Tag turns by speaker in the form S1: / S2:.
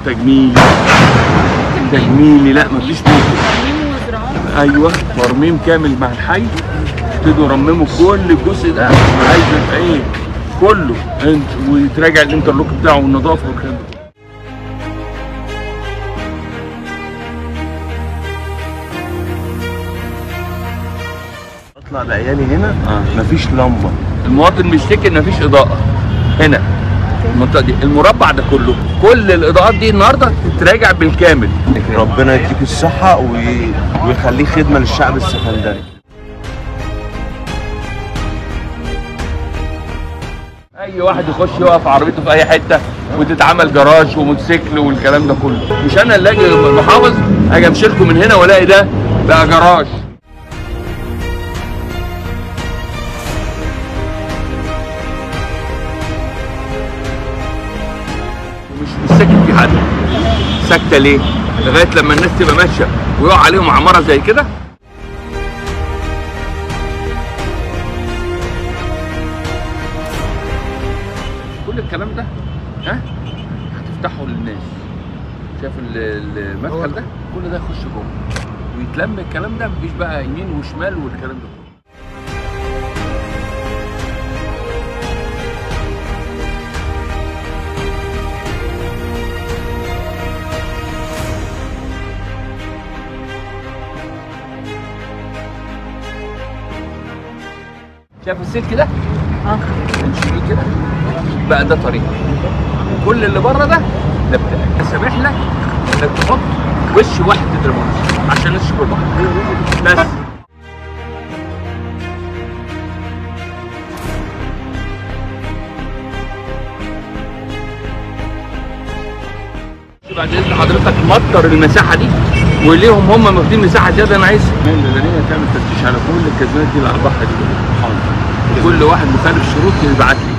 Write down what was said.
S1: تجميلي تجميلي، لا مفيش ممكن.
S2: ترميم وزراعه.
S1: ايوه ترميم كامل مع الحي، ابتدوا يرمموا كل الجزء ده، عايز يبقى ايه كله انت، ويتراجع الانترلوك بتاعه والنظافه والكلام ده.
S3: اطلع بعيالي هنا مفيش لمبه،
S1: المواطن بيشتكي ان مفيش اضاءه هنا المنطقه دي، المربع ده كله، كل الاضاءات دي النهارده تتراجع بالكامل.
S3: ربنا يديك الصحه ويخليه خدمه للشعب السكندري.
S1: اي واحد يخش يقف عربيته في اي حته وتتعمل جراج وموتوسيكل والكلام ده كله، مش انا اللي اجي محافظ اجي امشي لكم من هنا والاقي ده بقى جراج. مش ساكت في حد، ساكته ليه؟ لغايه لما الناس تبقى ماشيه ويقع عليهم عماره زي كده. كل الكلام ده هتفتحه للناس. شايف المدخل ده كل ده يخش جوه ويتلم الكلام ده، مفيش بقى يمين وشمال والكلام ده كله. شايف السلك ده؟ امشي بيه كده بقى ده طريق. كل اللي بره ده بتاعك، سامح لك انك تحط وش واحد تدرمونس عشان نشرب البحر بس. بعدين حضرتك مطر المساحه دي وليهم هم واخدين مساحه زياده. انا عايز المدنيه تعمل تفتيش على كل الكازينات دي اللي على البحر دي، كل واحد مخالف شروط يبعت لي.